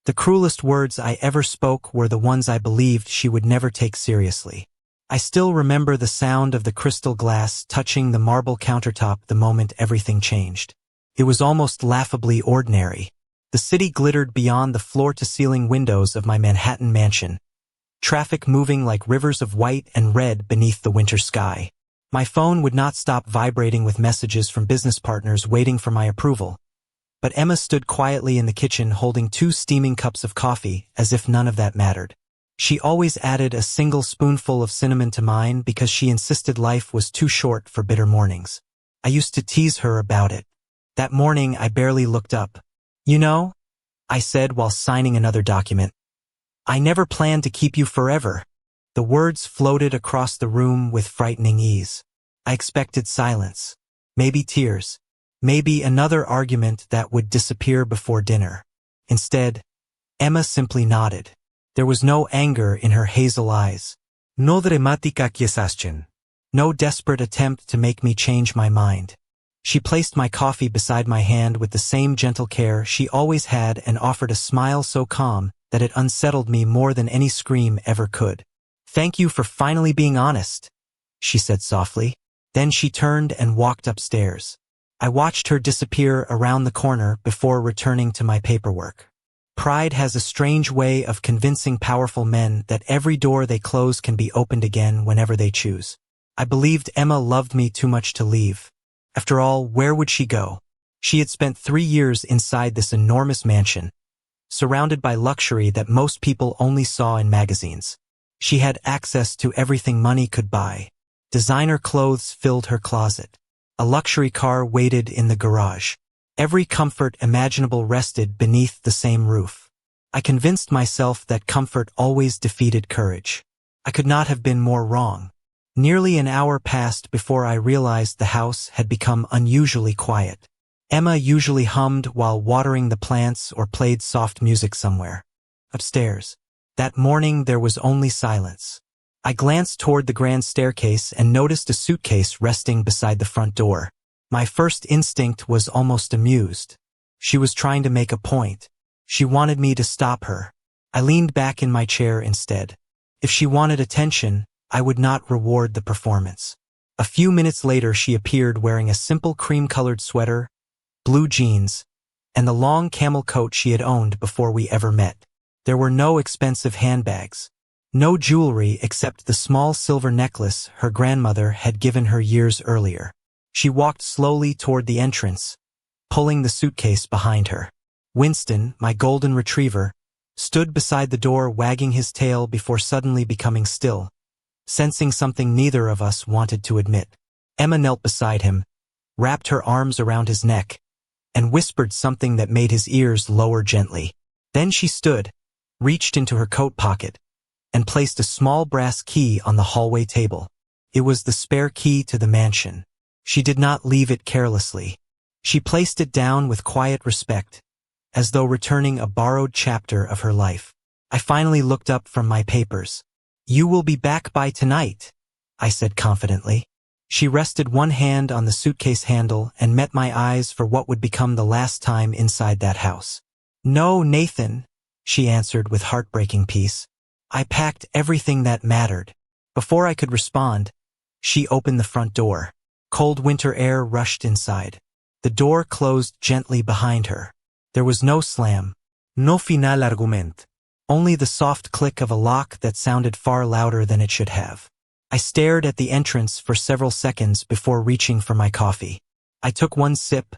The cruelest words I ever spoke were the ones I believed she would never take seriously. I still remember the sound of the crystal glass touching the marble countertop the moment everything changed. It was almost laughably ordinary. The city glittered beyond the floor-to-ceiling windows of my Manhattan mansion, traffic moving like rivers of white and red beneath the winter sky. My phone would not stop vibrating with messages from business partners waiting for my approval. But Emma stood quietly in the kitchen holding 2 steaming cups of coffee, as if none of that mattered. She always added a single spoonful of cinnamon to mine because she insisted life was too short for bitter mornings. I used to tease her about it. That morning I barely looked up. "You know," I said while signing another document, "I never planned to keep you forever." The words floated across the room with frightening ease. I expected silence, maybe tears, maybe another argument that would disappear before dinner. Instead, Emma simply nodded. There was no anger in her hazel eyes. No dramática kiesaschen. No desperate attempt to make me change my mind. She placed my coffee beside my hand with the same gentle care she always had and offered a smile so calm that it unsettled me more than any scream ever could. "Thank you for finally being honest," she said softly. Then she turned and walked upstairs. I watched her disappear around the corner before returning to my paperwork. Pride has a strange way of convincing powerful men that every door they close can be opened again whenever they choose. I believed Emma loved me too much to leave. After all, where would she go? She had spent 3 years inside this enormous mansion, surrounded by luxury that most people only saw in magazines. She had access to everything money could buy. Designer clothes filled her closet. A luxury car waited in the garage. Every comfort imaginable rested beneath the same roof. I convinced myself that comfort always defeated courage. I could not have been more wrong. Nearly an hour passed before I realized the house had become unusually quiet. Emma usually hummed while watering the plants or played soft music somewhere. Upstairs. That morning there was only silence. I glanced toward the grand staircase and noticed a suitcase resting beside the front door. My first instinct was almost amused. She was trying to make a point. She wanted me to stop her. I leaned back in my chair instead. If she wanted attention, I would not reward the performance. A few minutes later she appeared wearing a simple cream-colored sweater, blue jeans, and the long camel coat she had owned before we ever met. There were no expensive handbags. No jewelry except the small silver necklace her grandmother had given her years earlier. She walked slowly toward the entrance, pulling the suitcase behind her. Winston, my golden retriever, stood beside the door wagging his tail before suddenly becoming still, sensing something neither of us wanted to admit. Emma knelt beside him, wrapped her arms around his neck, and whispered something that made his ears lower gently. Then she stood, reached into her coat pocket, and placed a small brass key on the hallway table. It was the spare key to the mansion. She did not leave it carelessly. She placed it down with quiet respect, as though returning a borrowed chapter of her life. I finally looked up from my papers. "You will be back by tonight," I said confidently. She rested one hand on the suitcase handle and met my eyes for what would become the last time inside that house. "No, Nathan," she answered with heartbreaking peace. I packed everything that mattered. Before I could respond, she opened the front door. Cold winter air rushed inside. The door closed gently behind her. There was no slam. No final argument. Only the soft click of a lock that sounded far louder than it should have. I stared at the entrance for several seconds before reaching for my coffee. I took one sip,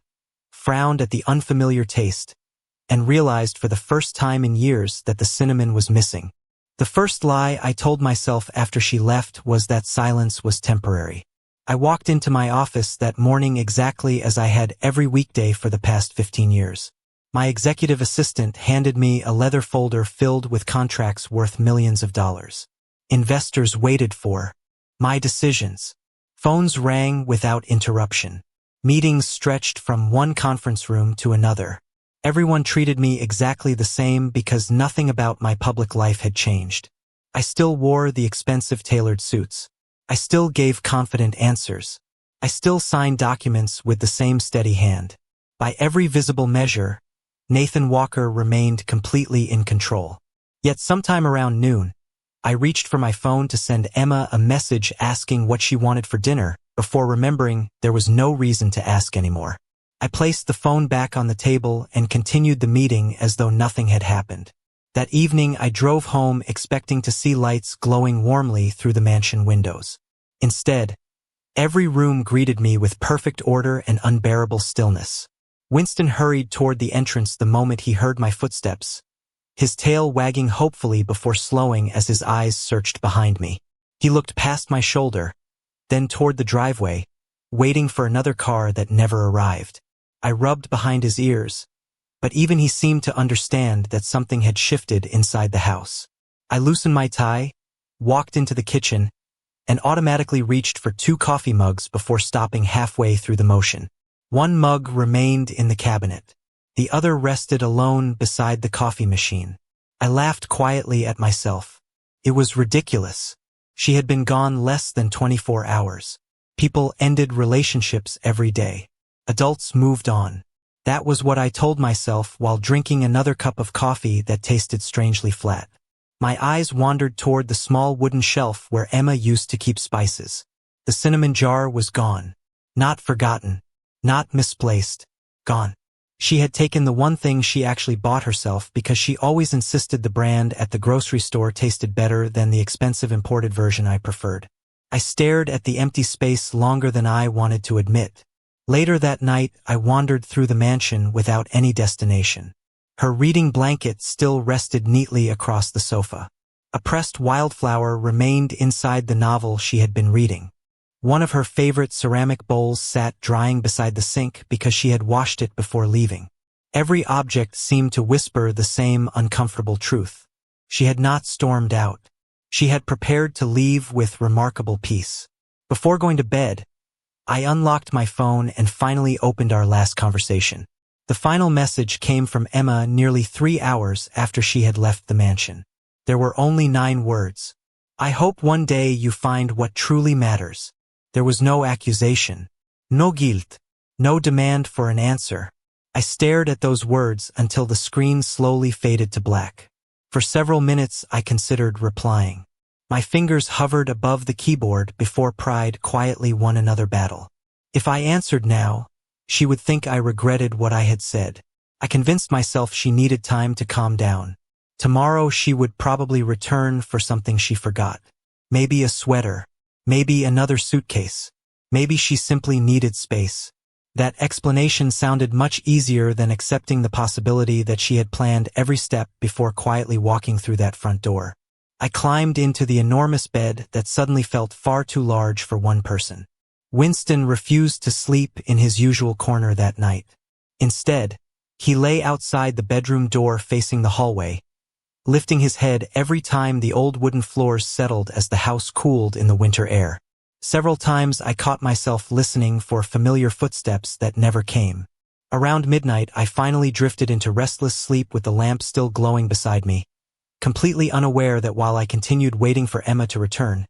frowned at the unfamiliar taste, and realized for the first time in years that the cinnamon was missing. The first lie I told myself after she left was that silence was temporary. I walked into my office that morning exactly as I had every weekday for the past 15 years. My executive assistant handed me a leather folder filled with contracts worth millions of dollars. Investors waited for my decisions. Phones rang without interruption. Meetings stretched from one conference room to another. Everyone treated me exactly the same because nothing about my public life had changed. I still wore the expensive tailored suits. I still gave confident answers. I still signed documents with the same steady hand. By every visible measure, Nathan Walker remained completely in control. Yet sometime around noon, I reached for my phone to send Emma a message asking what she wanted for dinner, before remembering there was no reason to ask anymore. I placed the phone back on the table and continued the meeting as though nothing had happened. That evening, I drove home expecting to see lights glowing warmly through the mansion windows. Instead, every room greeted me with perfect order and unbearable stillness. Winston hurried toward the entrance the moment he heard my footsteps, his tail wagging hopefully before slowing as his eyes searched behind me. He looked past my shoulder, then toward the driveway, waiting for another car that never arrived. I rubbed behind his ears, but even he seemed to understand that something had shifted inside the house. I loosened my tie, walked into the kitchen, and automatically reached for 2 coffee mugs before stopping halfway through the motion. One mug remained in the cabinet. The other rested alone beside the coffee machine. I laughed quietly at myself. It was ridiculous. She had been gone less than 24 hours. People ended relationships every day. Adults moved on. That was what I told myself while drinking another cup of coffee that tasted strangely flat. My eyes wandered toward the small wooden shelf where Emma used to keep spices. The cinnamon jar was gone. Not forgotten. Not misplaced. Gone. She had taken the one thing she actually bought herself because she always insisted the brand at the grocery store tasted better than the expensive imported version I preferred. I stared at the empty space longer than I wanted to admit. Later that night, I wandered through the mansion without any destination. Her reading blanket still rested neatly across the sofa. A pressed wildflower remained inside the novel she had been reading. One of her favorite ceramic bowls sat drying beside the sink because she had washed it before leaving. Every object seemed to whisper the same uncomfortable truth. She had not stormed out. She had prepared to leave with remarkable peace. Before going to bed, I unlocked my phone and finally opened our last conversation. The final message came from Emma nearly 3 hours after she had left the mansion. There were only 9 words. I hope one day you find what truly matters. There was no accusation, no guilt, no demand for an answer. I stared at those words until the screen slowly faded to black. For several minutes I considered replying. My fingers hovered above the keyboard before pride quietly won another battle. If I answered now, she would think I regretted what I had said. I convinced myself she needed time to calm down. Tomorrow she would probably return for something she forgot. Maybe a sweater. Maybe another suitcase. Maybe she simply needed space. That explanation sounded much easier than accepting the possibility that she had planned every step before quietly walking through that front door. I climbed into the enormous bed that suddenly felt far too large for one person. Winston refused to sleep in his usual corner that night. Instead, he lay outside the bedroom door facing the hallway, lifting his head every time the old wooden floors settled as the house cooled in the winter air. Several times I caught myself listening for familiar footsteps that never came. Around midnight, I finally drifted into restless sleep with the lamp still glowing beside me, completely unaware that while I continued waiting for Emma to return,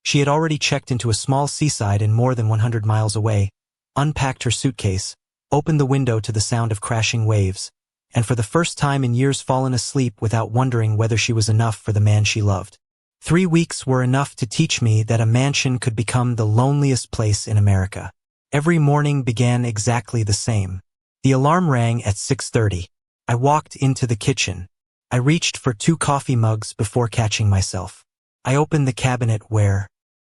she had already checked into a small seaside and more than 100 miles away, unpacked her suitcase, opened the window to the sound of crashing waves, and for the first time in years fallen asleep without wondering whether she was enough for the man she loved. 3 weeks were enough to teach me that a mansion could become the loneliest place in America. Every morning began exactly the same. The alarm rang at 6:30. I walked into the kitchen. I reached for 2 coffee mugs before catching myself. I opened the cabinet where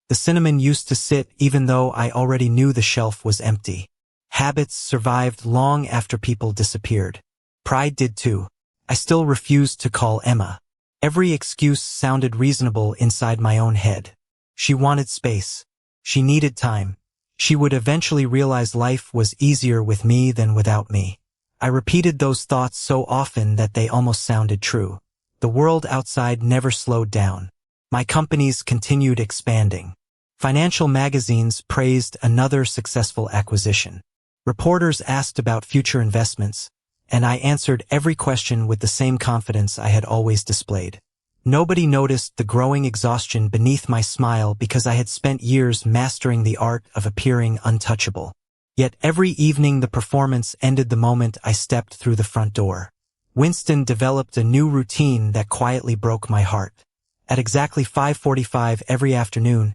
the cinnamon used to sit even though I already knew the shelf was empty. Habits survived long after people disappeared. Pride did too. I still refused to call Emma. Every excuse sounded reasonable inside my own head. She wanted space. She needed time. She would eventually realize life was easier with me than without me. I repeated those thoughts so often that they almost sounded true. The world outside never slowed down. My companies continued expanding. Financial magazines praised another successful acquisition. Reporters asked about future investments, and I answered every question with the same confidence I had always displayed. Nobody noticed the growing exhaustion beneath my smile because I had spent years mastering the art of appearing untouchable. Yet every evening the performance ended the moment I stepped through the front door. Winston developed a new routine that quietly broke my heart. At exactly 5:45 every afternoon,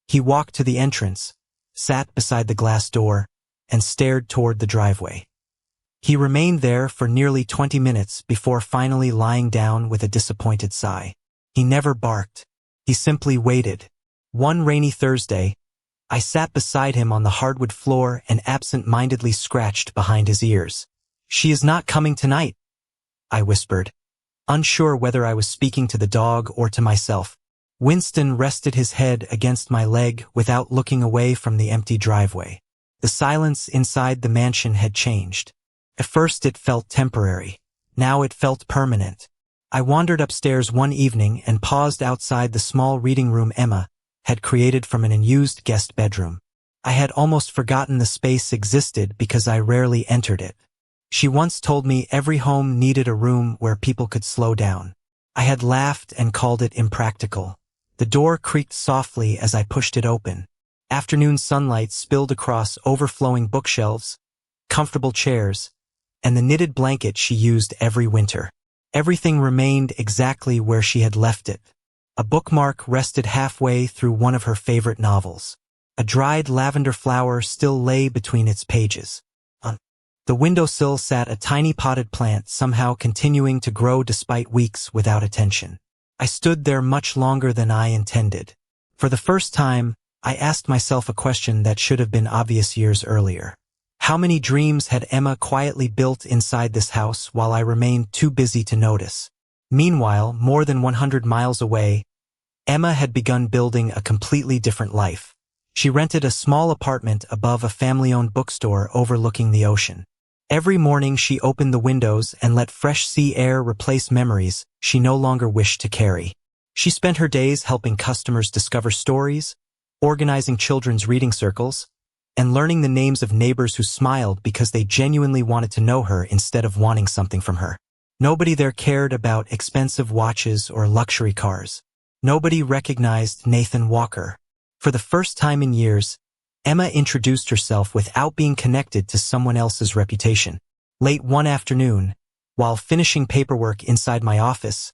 he walked to the entrance, sat beside the glass door, and stared toward the driveway. He remained there for nearly 20 minutes before finally lying down with a disappointed sigh. He never barked. He simply waited. One rainy Thursday, I sat beside him on the hardwood floor and absent-mindedly scratched behind his ears. "She is not coming tonight," I whispered, unsure whether I was speaking to the dog or to myself. Winston rested his head against my leg without looking away from the empty driveway. The silence inside the mansion had changed. At first it felt temporary. Now it felt permanent. I wandered upstairs one evening and paused outside the small reading room Emma had created from an unused guest bedroom. I had almost forgotten the space existed because I rarely entered it. She once told me every home needed a room where people could slow down. I had laughed and called it impractical. The door creaked softly as I pushed it open. Afternoon sunlight spilled across overflowing bookshelves, comfortable chairs, and the knitted blanket she used every winter. Everything remained exactly where she had left it. A bookmark rested halfway through one of her favorite novels. A dried lavender flower still lay between its pages. On the windowsill sat a tiny potted plant, somehow continuing to grow despite weeks without attention. I stood there much longer than I intended. For the first time, I asked myself a question that should have been obvious years earlier. How many dreams had Emma quietly built inside this house while I remained too busy to notice? Meanwhile, more than 100 miles away, Emma had begun building a completely different life. She rented a small apartment above a family-owned bookstore overlooking the ocean. Every morning she opened the windows and let fresh sea air replace memories she no longer wished to carry. She spent her days helping customers discover stories, organizing children's reading circles, and learning the names of neighbors who smiled because they genuinely wanted to know her instead of wanting something from her. Nobody there cared about expensive watches or luxury cars. Nobody recognized Nathan Walker. For the first time in years, Emma introduced herself without being connected to someone else's reputation. Late one afternoon, while finishing paperwork inside my office,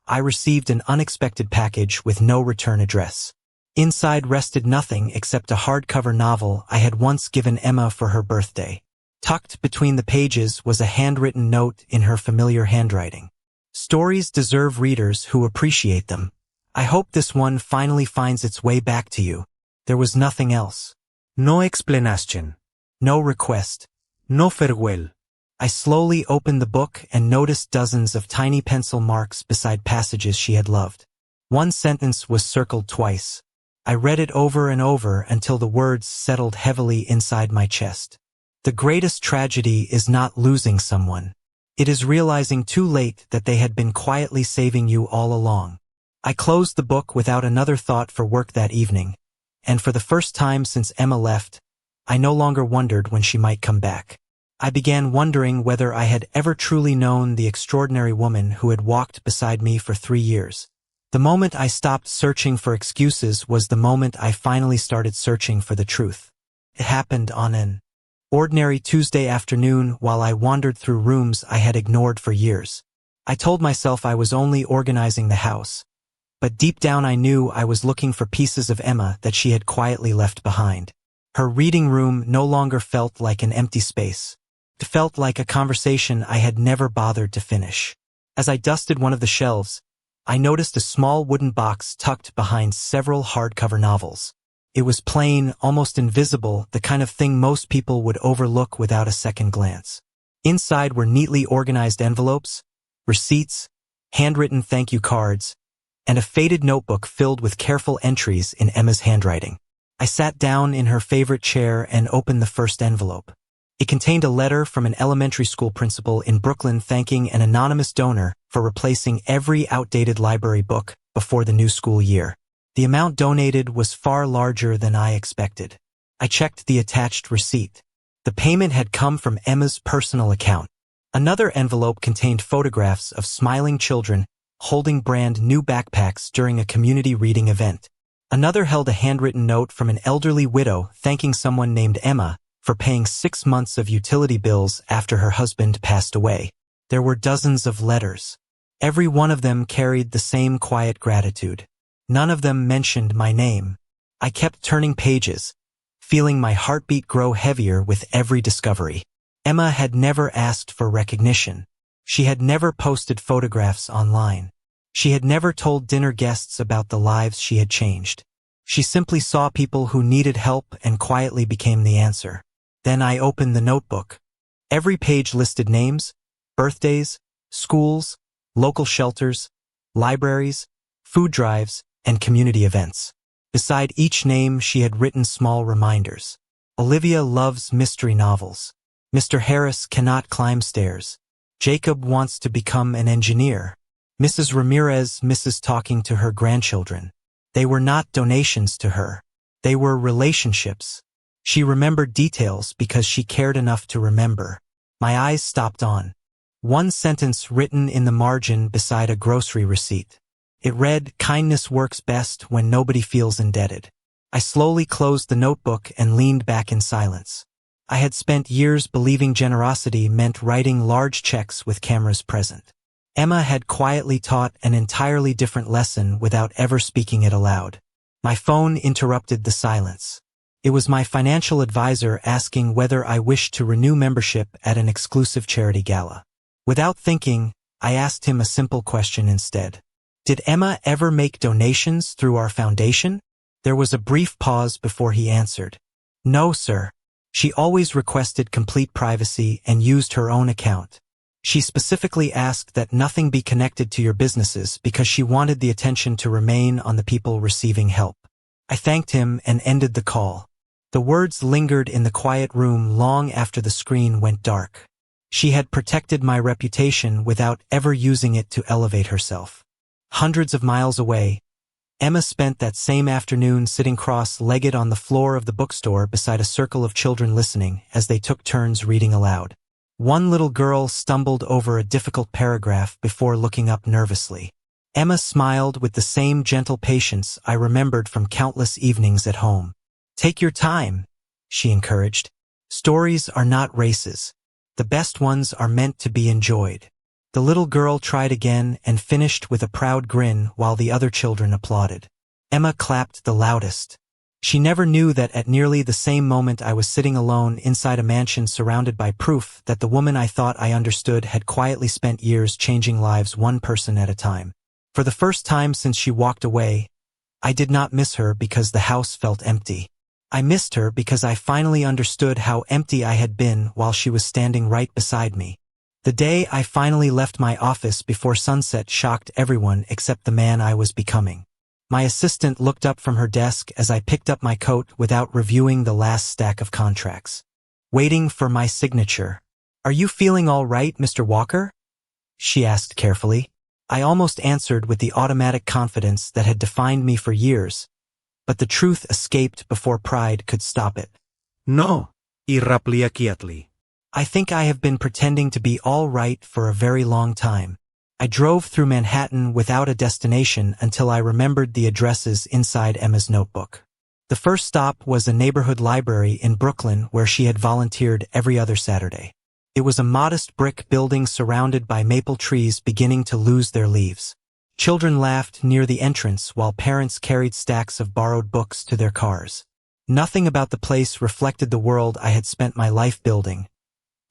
I received an unexpected package with no return address. Inside rested nothing except a hardcover novel I had once given Emma for her birthday. Tucked between the pages was a handwritten note in her familiar handwriting. "Stories deserve readers who appreciate them. I hope this one finally finds its way back to you." There was nothing else. No explanation. No request. No farewell. I slowly opened the book and noticed dozens of tiny pencil marks beside passages she had loved. One sentence was circled twice. I read it over and over until the words settled heavily inside my chest. The greatest tragedy is not losing someone. It is realizing too late that they had been quietly saving you all along. I closed the book without another thought for work that evening, and for the first time since Emma left, I no longer wondered when she might come back. I began wondering whether I had ever truly known the extraordinary woman who had walked beside me for 3 years. The moment I stopped searching for excuses was the moment I finally started searching for the truth. It happened on an ordinary Tuesday afternoon while I wandered through rooms I had ignored for years. I told myself I was only organizing the house, but deep down I knew I was looking for pieces of Emma that she had quietly left behind. Her reading room no longer felt like an empty space. It felt like a conversation I had never bothered to finish. As I dusted one of the shelves, I noticed a small wooden box tucked behind several hardcover novels. It was plain, almost invisible, the kind of thing most people would overlook without a second glance. Inside were neatly organized envelopes, receipts, handwritten thank you cards, and a faded notebook filled with careful entries in Emma's handwriting. I sat down in her favorite chair and opened the first envelope. It contained a letter from an elementary school principal in Brooklyn thanking an anonymous donor for replacing every outdated library book before the new school year. The amount donated was far larger than I expected. I checked the attached receipt. The payment had come from Emma's personal account. Another envelope contained photographs of smiling children holding brand new backpacks during a community reading event. Another held a handwritten note from an elderly widow thanking someone named Emma for paying 6 months of utility bills after her husband passed away. There were dozens of letters. Every one of them carried the same quiet gratitude. None of them mentioned my name. I kept turning pages, feeling my heartbeat grow heavier with every discovery. Emma had never asked for recognition. She had never posted photographs online. She had never told dinner guests about the lives she had changed. She simply saw people who needed help and quietly became the answer. Then I opened the notebook. Every page listed names, birthdays, schools, local shelters, libraries, food drives, and community events. Beside each name, she had written small reminders. Olivia loves mystery novels. Mr. Harris cannot climb stairs. Jacob wants to become an engineer. Mrs. Ramirez misses talking to her grandchildren. They were not donations to her. They were relationships. She remembered details because she cared enough to remember. My eyes stopped on one sentence written in the margin beside a grocery receipt. It read, "Kindness works best when nobody feels indebted." I slowly closed the notebook and leaned back in silence. I had spent years believing generosity meant writing large checks with cameras present. Emma had quietly taught an entirely different lesson without ever speaking it aloud. My phone interrupted the silence. It was my financial advisor asking whether I wished to renew membership at an exclusive charity gala. Without thinking, I asked him a simple question instead. Did Emma ever make donations through our foundation? There was a brief pause before he answered. No, sir. She always requested complete privacy and used her own account. She specifically asked that nothing be connected to your businesses because she wanted the attention to remain on the people receiving help. I thanked him and ended the call. The words lingered in the quiet room long after the screen went dark. She had protected my reputation without ever using it to elevate herself. Hundreds of miles away, Emma spent that same afternoon sitting cross-legged on the floor of the bookstore beside a circle of children listening as they took turns reading aloud. One little girl stumbled over a difficult paragraph before looking up nervously. Emma smiled with the same gentle patience I remembered from countless evenings at home. Take your time, she encouraged. Stories are not races. The best ones are meant to be enjoyed. The little girl tried again and finished with a proud grin while the other children applauded. Emma clapped the loudest. She never knew that at nearly the same moment I was sitting alone inside a mansion surrounded by proof that the woman I thought I understood had quietly spent years changing lives one person at a time. For the first time since she walked away, I did not miss her because the house felt empty. I missed her because I finally understood how empty I had been while she was standing right beside me. The day I finally left my office before sunset shocked everyone except the man I was becoming. My assistant looked up from her desk as I picked up my coat without reviewing the last stack of contracts. Waiting for my signature. Are you feeling all right, Mr. Walker? She asked carefully. I almost answered with the automatic confidence that had defined me for years, but the truth escaped before pride could stop it. No, irraplia quietly. I think I have been pretending to be all right for a very long time. I drove through Manhattan without a destination until I remembered the addresses inside Emma's notebook. The first stop was a neighborhood library in Brooklyn where she had volunteered every other Saturday. It was a modest brick building surrounded by maple trees beginning to lose their leaves. Children laughed near the entrance while parents carried stacks of borrowed books to their cars. Nothing about the place reflected the world I had spent my life building,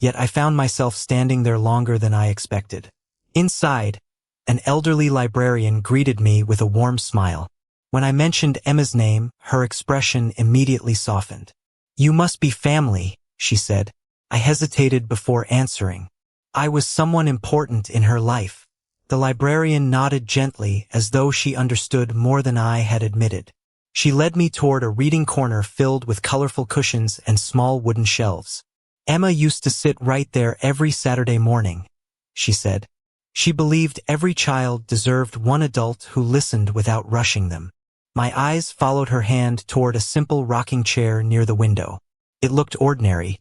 yet I found myself standing there longer than I expected. Inside, an elderly librarian greeted me with a warm smile. When I mentioned Emma's name, her expression immediately softened. You must be family, she said. I hesitated before answering. I was someone important in her life. The librarian nodded gently as though she understood more than I had admitted. She led me toward a reading corner filled with colorful cushions and small wooden shelves. Emma used to sit right there every Saturday morning, she said. She believed every child deserved one adult who listened without rushing them. My eyes followed her hand toward a simple rocking chair near the window. It looked ordinary,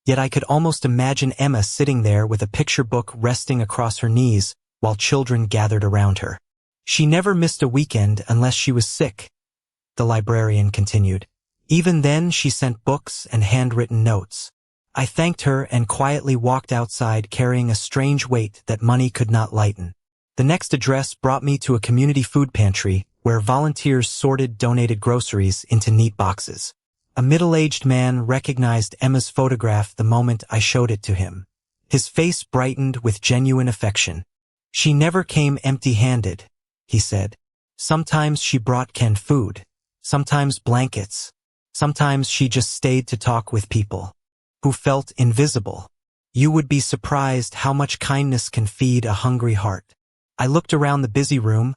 yet I could almost imagine Emma sitting there with a picture book resting across her knees while children gathered around her. She never missed a weekend unless she was sick, the librarian continued. Even then, she sent books and handwritten notes. I thanked her and quietly walked outside carrying a strange weight that money could not lighten. The next address brought me to a community food pantry where volunteers sorted donated groceries into neat boxes. A middle-aged man recognized Emma's photograph the moment I showed it to him. His face brightened with genuine affection. "She never came empty-handed," he said. "Sometimes she brought canned food, sometimes blankets, sometimes she just stayed to talk with people who felt invisible. You would be surprised how much kindness can feed a hungry heart." I looked around the busy room,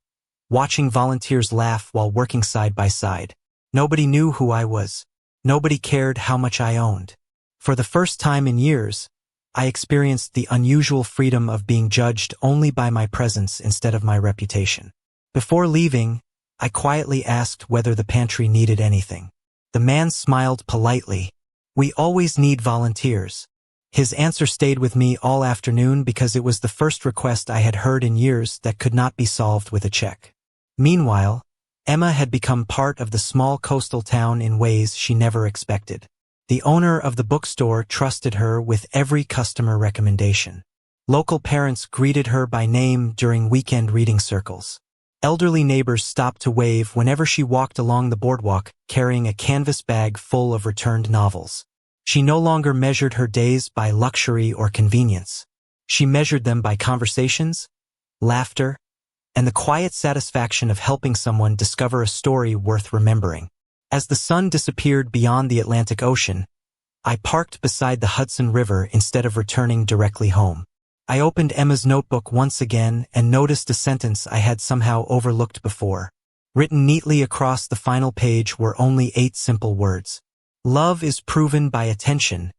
watching volunteers laugh while working side by side. Nobody knew who I was. Nobody cared how much I owned. For the first time in years, I experienced the unusual freedom of being judged only by my presence instead of my reputation. Before leaving, I quietly asked whether the pantry needed anything. The man smiled politely. "We always need volunteers." His answer stayed with me all afternoon because it was the first request I had heard in years that could not be solved with a check. Meanwhile, Emma had become part of the small coastal town in ways she never expected. The owner of the bookstore trusted her with every customer recommendation. Local parents greeted her by name during weekend reading circles. Elderly neighbors stopped to wave whenever she walked along the boardwalk carrying a canvas bag full of returned novels. She no longer measured her days by luxury or convenience. She measured them by conversations, laughter, and the quiet satisfaction of helping someone discover a story worth remembering. As the sun disappeared beyond the Atlantic Ocean, I parked beside the Hudson River instead of returning directly home. I opened Emma's notebook once again and noticed a sentence I had somehow overlooked before. Written neatly across the final page were only 8 simple words. "Love is proven by attention,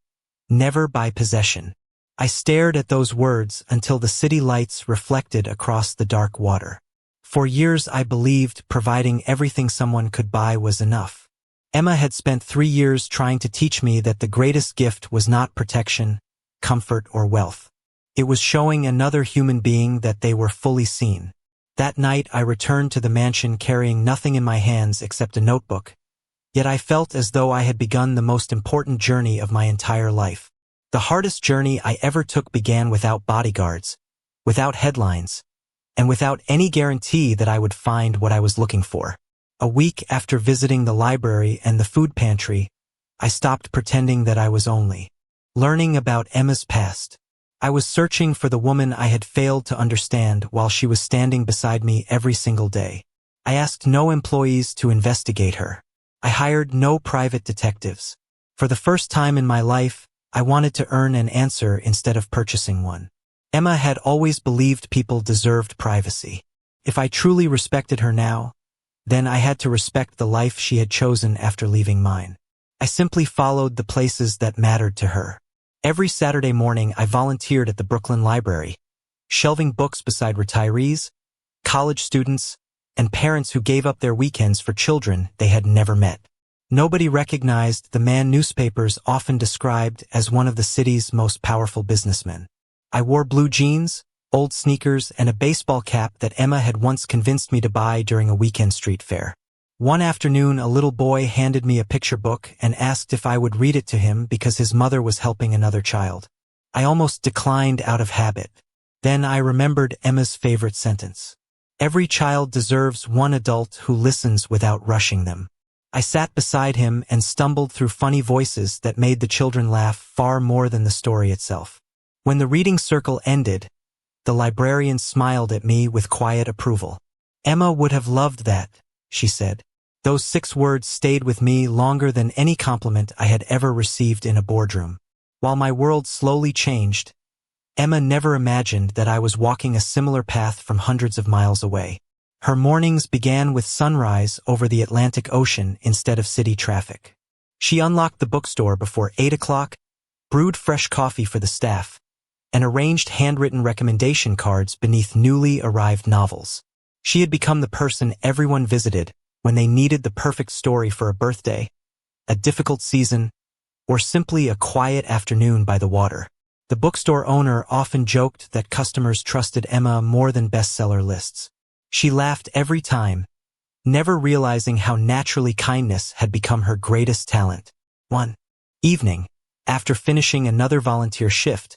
never by possession." I stared at those words until the city lights reflected across the dark water. For years I believed providing everything someone could buy was enough. Emma had spent 3 years trying to teach me that the greatest gift was not protection, comfort, or wealth. It was showing another human being that they were fully seen. That night I returned to the mansion carrying nothing in my hands except a notebook. Yet I felt as though I had begun the most important journey of my entire life. The hardest journey I ever took began without bodyguards, without headlines, and without any guarantee that I would find what I was looking for. A week after visiting the library and the food pantry, I stopped pretending that I was only learning about Emma's past. I was searching for the woman I had failed to understand while she was standing beside me every single day. I asked no employees to investigate her. I hired no private detectives. For the first time in my life, I wanted to earn an answer instead of purchasing one. Emma had always believed people deserved privacy. If I truly respected her now, then I had to respect the life she had chosen after leaving mine. I simply followed the places that mattered to her. Every Saturday morning I volunteered at the Brooklyn Library, shelving books beside retirees, college students, and parents who gave up their weekends for children they had never met. Nobody recognized the man newspapers often described as one of the city's most powerful businessmen. I wore blue jeans, old sneakers, and a baseball cap that Emma had once convinced me to buy during a weekend street fair. One afternoon, a little boy handed me a picture book and asked if I would read it to him because his mother was helping another child. I almost declined out of habit. Then I remembered Emma's favorite sentence. "Every child deserves one adult who listens without rushing them." I sat beside him and stumbled through funny voices that made the children laugh far more than the story itself. When the reading circle ended, the librarian smiled at me with quiet approval. "Emma would have loved that," she said. Those 6 words stayed with me longer than any compliment I had ever received in a boardroom. While my world slowly changed, Emma never imagined that I was walking a similar path from hundreds of miles away. Her mornings began with sunrise over the Atlantic Ocean instead of city traffic. She unlocked the bookstore before 8 o'clock, brewed fresh coffee for the staff, and arranged handwritten recommendation cards beneath newly arrived novels. She had become the person everyone visited when they needed the perfect story for a birthday, a difficult season, or simply a quiet afternoon by the water. The bookstore owner often joked that customers trusted Emma more than bestseller lists. She laughed every time, never realizing how naturally kindness had become her greatest talent. One evening, after finishing another volunteer shift,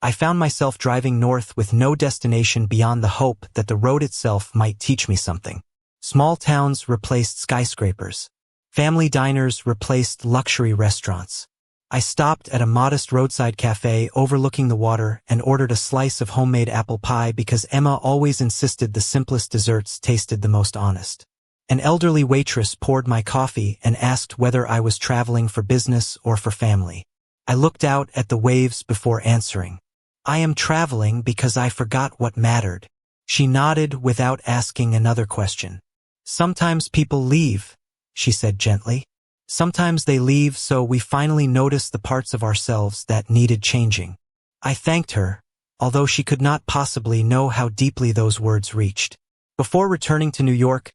I found myself driving north with no destination beyond the hope that the road itself might teach me something. Small towns replaced skyscrapers. Family diners replaced luxury restaurants. I stopped at a modest roadside cafe overlooking the water and ordered a slice of homemade apple pie because Emma always insisted the simplest desserts tasted the most honest. An elderly waitress poured my coffee and asked whether I was traveling for business or for family. I looked out at the waves before answering. I am traveling because I forgot what mattered. She nodded without asking another question. Sometimes people leave, she said gently. Sometimes they leave so we finally notice the parts of ourselves that needed changing. I thanked her, although she could not possibly know how deeply those words reached. Before returning to New York,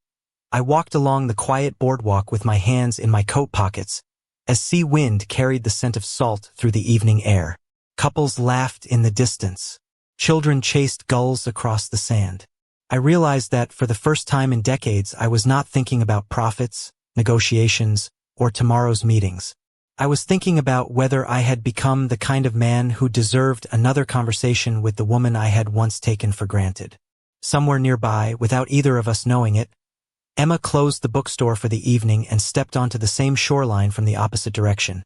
I walked along the quiet boardwalk with my hands in my coat pockets, as sea wind carried the scent of salt through the evening air. Couples laughed in the distance. Children chased gulls across the sand. I realized that for the first time in decades I was not thinking about profits, negotiations, or tomorrow's meetings. I was thinking about whether I had become the kind of man who deserved another conversation with the woman I had once taken for granted. Somewhere nearby, without either of us knowing it, Emma closed the bookstore for the evening and stepped onto the same shoreline from the opposite direction,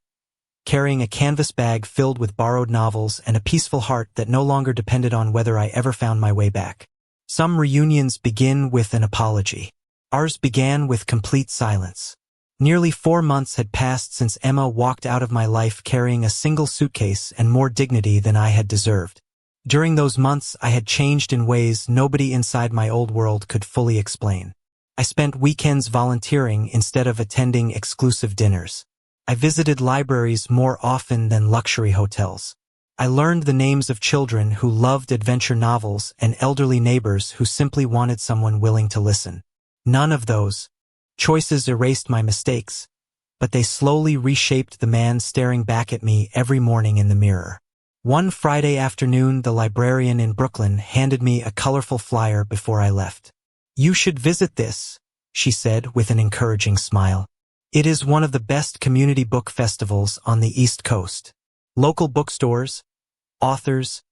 carrying a canvas bag filled with borrowed novels and a peaceful heart that no longer depended on whether I ever found my way back. Some reunions begin with an apology. Ours began with complete silence. Nearly 4 months had passed since Emma walked out of my life carrying a single suitcase and more dignity than I had deserved. During those months, I had changed in ways nobody inside my old world could fully explain. I spent weekends volunteering instead of attending exclusive dinners. I visited libraries more often than luxury hotels. I learned the names of children who loved adventure novels and elderly neighbors who simply wanted someone willing to listen. None of those choices erased my mistakes, but they slowly reshaped the man staring back at me every morning in the mirror. One Friday afternoon, the librarian in Brooklyn handed me a colorful flyer before I left. "You should visit this," she said with an encouraging smile. "It is one of the best community book festivals on the East Coast. Local bookstores, authors,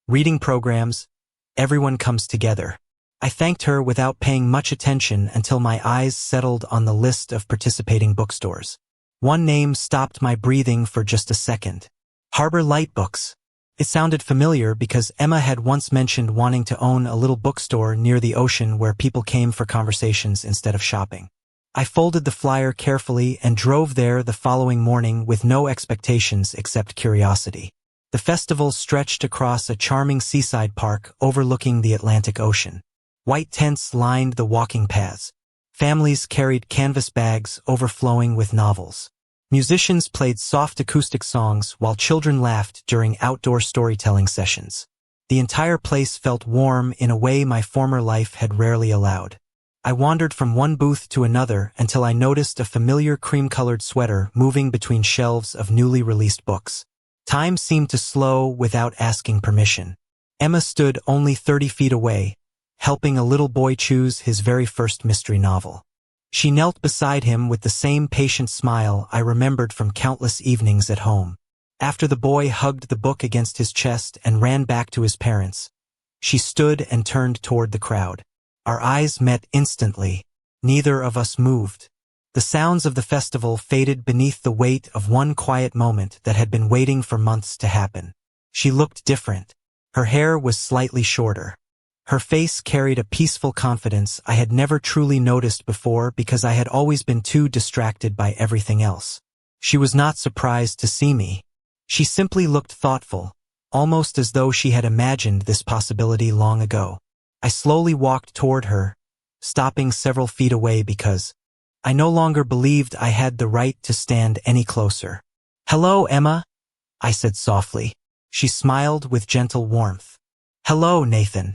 reading programs, everyone comes together." I thanked her without paying much attention until my eyes settled on the list of participating bookstores. One name stopped my breathing for just a second. Harbor Light Books. It sounded familiar because Emma had once mentioned wanting to own a little bookstore near the ocean where people came for conversations instead of shopping. I folded the flyer carefully and drove there the following morning with no expectations except curiosity. The festival stretched across a charming seaside park overlooking the Atlantic Ocean. White tents lined the walking paths. Families carried canvas bags overflowing with novels. Musicians played soft acoustic songs while children laughed during outdoor storytelling sessions. The entire place felt warm in a way my former life had rarely allowed. I wandered from one booth to another until I noticed a familiar cream-colored sweater moving between shelves of newly released books. Time seemed to slow without asking permission. Emma stood only 30 feet away, helping a little boy choose his very first mystery novel. She knelt beside him with the same patient smile I remembered from countless evenings at home. After the boy hugged the book against his chest and ran back to his parents, she stood and turned toward the crowd. Our eyes met instantly. Neither of us moved. The sounds of the festival faded beneath the weight of one quiet moment that had been waiting for months to happen. She looked different. Her hair was slightly shorter. Her face carried a peaceful confidence I had never truly noticed before because I had always been too distracted by everything else. She was not surprised to see me. She simply looked thoughtful, almost as though she had imagined this possibility long ago. I slowly walked toward her, stopping several feet away because I no longer believed I had the right to stand any closer. "Hello, Emma," I said softly. She smiled with gentle warmth. "Hello, Nathan."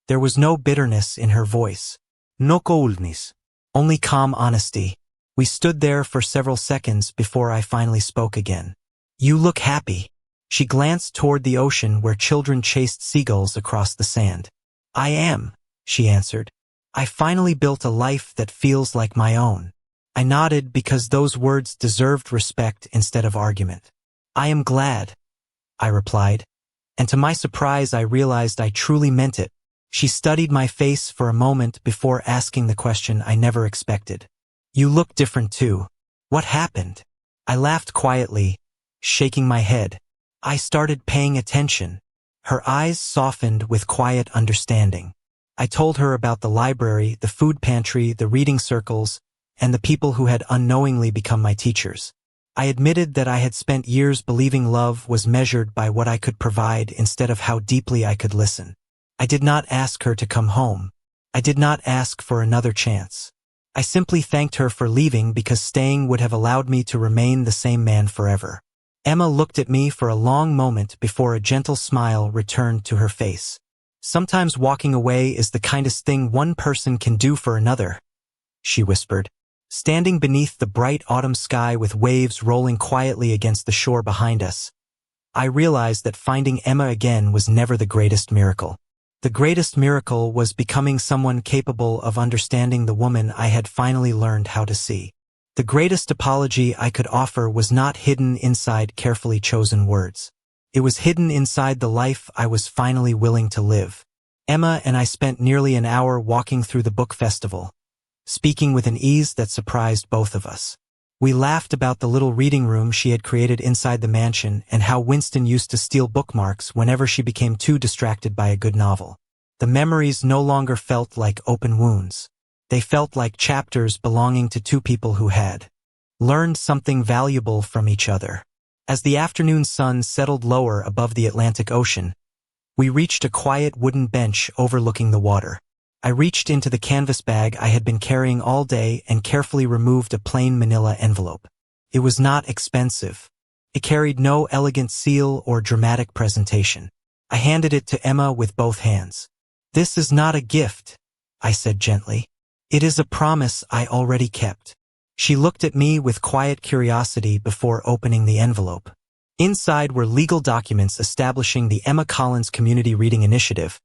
There was no bitterness in her voice. No coldness. Only calm honesty. We stood there for several seconds before I finally spoke again. "You look happy." She glanced toward the ocean where children chased seagulls across the sand. "I am," she answered. I finally built a life that feels like my own. I nodded because those words deserved respect instead of argument. I am glad, I replied, and to my surprise I realized I truly meant it. She studied my face for a moment before asking the question I never expected. You look different too. What happened? I laughed quietly, shaking my head. I started paying attention. Her eyes softened with quiet understanding. I told her about the library, the food pantry, the reading circles, and the people who had unknowingly become my teachers. I admitted that I had spent years believing love was measured by what I could provide instead of how deeply I could listen. I did not ask her to come home. I did not ask for another chance. I simply thanked her for leaving because staying would have allowed me to remain the same man forever. Emma looked at me for a long moment before a gentle smile returned to her face. Sometimes walking away is the kindest thing one person can do for another, she whispered. Standing beneath the bright autumn sky with waves rolling quietly against the shore behind us, I realized that finding Emma again was never the greatest miracle. The greatest miracle was becoming someone capable of understanding the woman I had finally learned how to see. The greatest apology I could offer was not hidden inside carefully chosen words. It was hidden inside the life I was finally willing to live. Emma and I spent nearly an hour walking through the book festival, speaking with an ease that surprised both of us. We laughed about the little reading room she had created inside the mansion and how Winston used to steal bookmarks whenever she became too distracted by a good novel. The memories no longer felt like open wounds. They felt like chapters belonging to two people who had learned something valuable from each other. As the afternoon sun settled lower above the Atlantic Ocean, we reached a quiet wooden bench overlooking the water. I reached into the canvas bag I had been carrying all day and carefully removed a plain manila envelope. It was not expensive. It carried no elegant seal or dramatic presentation. I handed it to Emma with both hands. This is not a gift, I said gently. It is a promise I already kept. She looked at me with quiet curiosity before opening the envelope. Inside were legal documents establishing the Emma Collins Community Reading Initiative,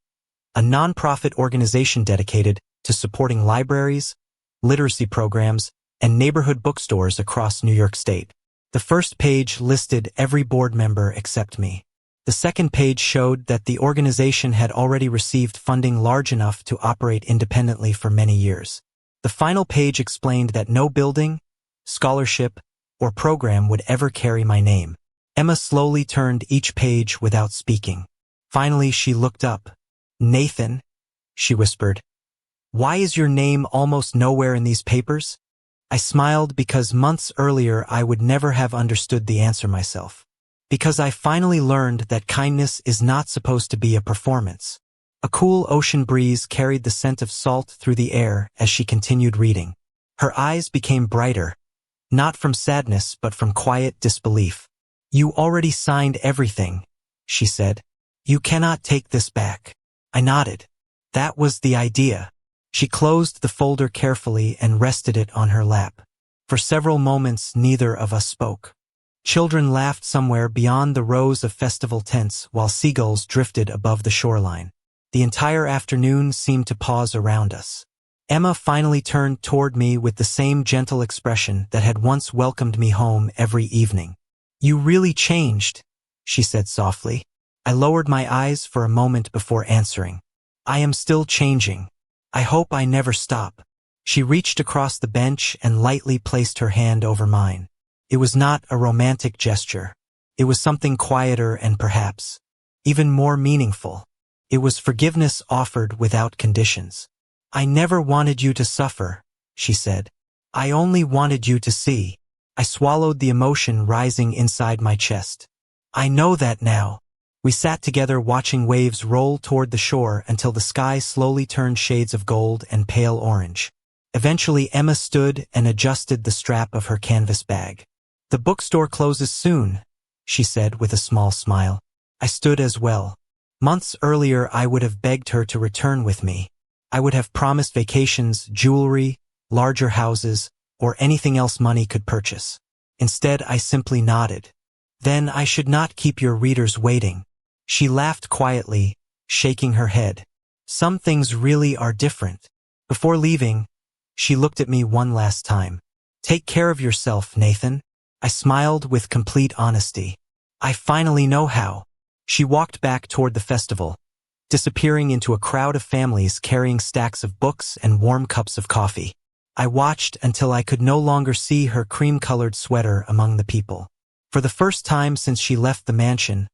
a nonprofit organization dedicated to supporting libraries, literacy programs, and neighborhood bookstores across New York State. The first page listed every board member except me. The second page showed that the organization had already received funding large enough to operate independently for many years. The final page explained that no building, scholarship, or program would ever carry my name. Emma slowly turned each page without speaking. Finally, she looked up. Nathan, she whispered, why is your name almost nowhere in these papers? I smiled because months earlier I would never have understood the answer myself. Because I finally learned that kindness is not supposed to be a performance. A cool ocean breeze carried the scent of salt through the air as she continued reading. Her eyes became brighter, not from sadness but from quiet disbelief. You already signed everything, she said. You cannot take this back. I nodded. That was the idea. She closed the folder carefully and rested it on her lap. For several moments, neither of us spoke. Children laughed somewhere beyond the rows of festival tents while seagulls drifted above the shoreline. The entire afternoon seemed to pause around us. Emma finally turned toward me with the same gentle expression that had once welcomed me home every evening. You really changed, she said softly. I lowered my eyes for a moment before answering. I am still changing. I hope I never stop. She reached across the bench and lightly placed her hand over mine. It was not a romantic gesture. It was something quieter and perhaps even more meaningful. It was forgiveness offered without conditions. I never wanted you to suffer, she said. I only wanted you to see. I swallowed the emotion rising inside my chest. I know that now. We sat together watching waves roll toward the shore until the sky slowly turned shades of gold and pale orange. Eventually Emma stood and adjusted the strap of her canvas bag. The bookstore closes soon, she said with a small smile. I stood as well. Months earlier I would have begged her to return with me. I would have promised vacations, jewelry, larger houses, or anything else money could purchase. Instead I simply nodded. Then I should not keep your readers waiting. She laughed quietly, shaking her head. Some things really are different. Before leaving, she looked at me one last time. "Take care of yourself, Nathan." I smiled with complete honesty. "I finally know how." She walked back toward the festival, disappearing into a crowd of families carrying stacks of books and warm cups of coffee. I watched until I could no longer see her cream-colored sweater among the people. For the first time since she left the mansion,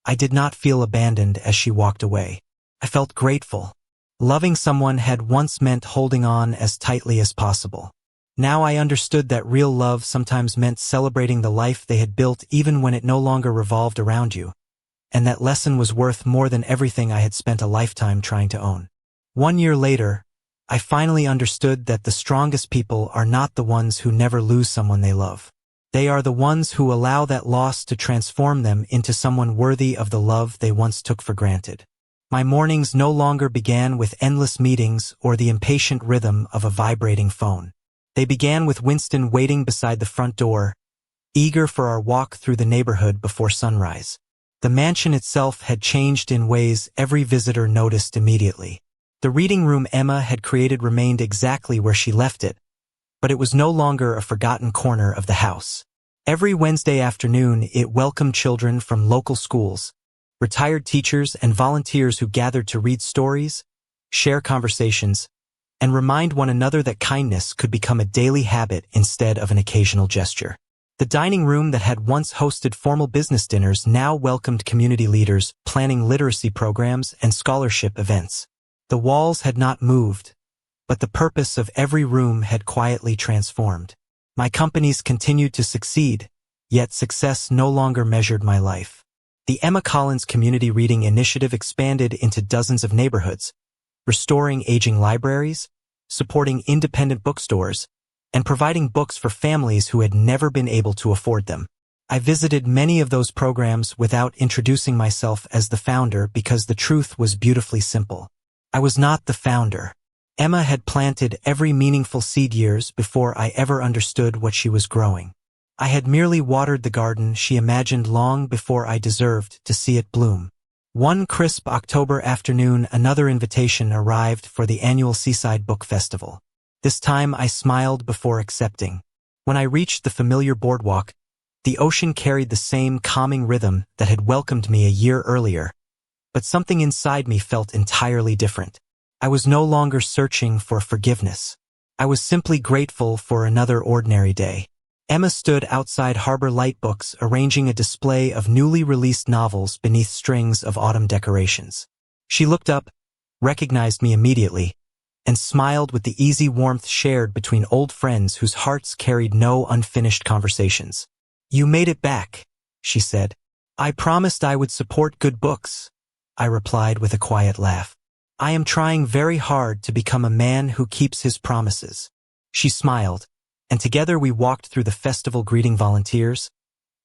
I did not feel abandoned as she walked away. I felt grateful. Loving someone had once meant holding on as tightly as possible. Now I understood that real love sometimes meant celebrating the life they had built even when it no longer revolved around you, and that lesson was worth more than everything I had spent a lifetime trying to own. 1 year later, I finally understood that the strongest people are not the ones who never lose someone they love. They are the ones who allow that loss to transform them into someone worthy of the love they once took for granted. My mornings no longer began with endless meetings or the impatient rhythm of a vibrating phone. They began with Winston waiting beside the front door, eager for our walk through the neighborhood before sunrise. The mansion itself had changed in ways every visitor noticed immediately. The reading room Emma had created remained exactly where she left it, but it was no longer a forgotten corner of the house. Every Wednesday afternoon, it welcomed children from local schools, retired teachers and volunteers who gathered to read stories, share conversations, and remind one another that kindness could become a daily habit instead of an occasional gesture. The dining room that had once hosted formal business dinners now welcomed community leaders, planning literacy programs and scholarship events. The walls had not moved, but the purpose of every room had quietly transformed. My companies continued to succeed, yet success no longer measured my life. The Emma Collins Community Reading Initiative expanded into dozens of neighborhoods, restoring aging libraries, supporting independent bookstores, and providing books for families who had never been able to afford them. I visited many of those programs without introducing myself as the founder because the truth was beautifully simple. I was not the founder. Emma had planted every meaningful seed years before I ever understood what she was growing. I had merely watered the garden she imagined long before I deserved to see it bloom. One crisp October afternoon, another invitation arrived for the annual Seaside Book Festival. This time I smiled before accepting. When I reached the familiar boardwalk, the ocean carried the same calming rhythm that had welcomed me a year earlier, but something inside me felt entirely different. I was no longer searching for forgiveness. I was simply grateful for another ordinary day. Emma stood outside Harbor Light Books arranging a display of newly released novels beneath strings of autumn decorations. She looked up, recognized me immediately, and smiled with the easy warmth shared between old friends whose hearts carried no unfinished conversations. "You made it back," she said. "I promised I would support good books," I replied with a quiet laugh. "I am trying very hard to become a man who keeps his promises." She smiled, and together we walked through the festival greeting volunteers,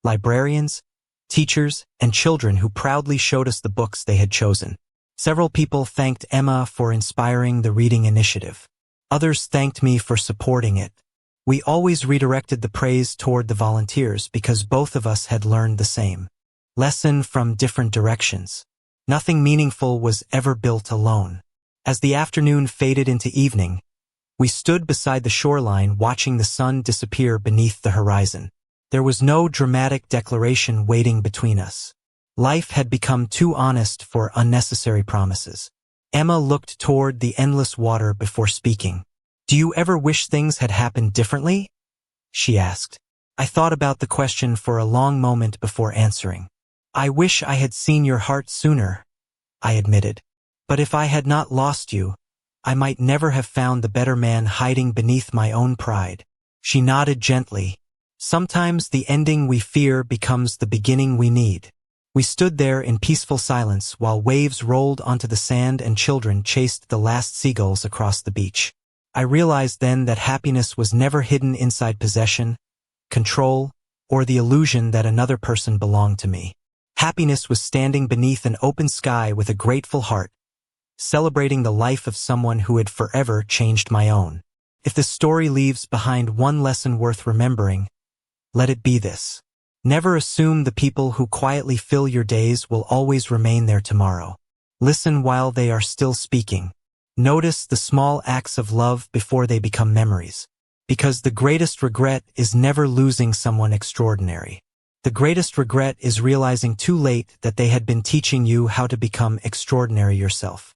librarians, teachers, and children who proudly showed us the books they had chosen. Several people thanked Emma for inspiring the reading initiative. Others thanked me for supporting it. We always redirected the praise toward the volunteers because both of us had learned the same lesson from different directions. Nothing meaningful was ever built alone. As the afternoon faded into evening, we stood beside the shoreline watching the sun disappear beneath the horizon. There was no dramatic declaration waiting between us. Life had become too honest for unnecessary promises. Emma looked toward the endless water before speaking. "Do you ever wish things had happened differently?" she asked. I thought about the question for a long moment before answering. "I wish I had seen your heart sooner," I admitted. "But if I had not lost you, I might never have found the better man hiding beneath my own pride." She nodded gently. "Sometimes the ending we fear becomes the beginning we need." We stood there in peaceful silence while waves rolled onto the sand and children chased the last seagulls across the beach. I realized then that happiness was never hidden inside possession, control, or the illusion that another person belonged to me. Happiness was standing beneath an open sky with a grateful heart, celebrating the life of someone who had forever changed my own. If the story leaves behind one lesson worth remembering, let it be this. Never assume the people who quietly fill your days will always remain there tomorrow. Listen while they are still speaking. Notice the small acts of love before they become memories. Because the greatest regret is never losing someone extraordinary. The greatest regret is realizing too late that they had been teaching you how to become extraordinary yourself.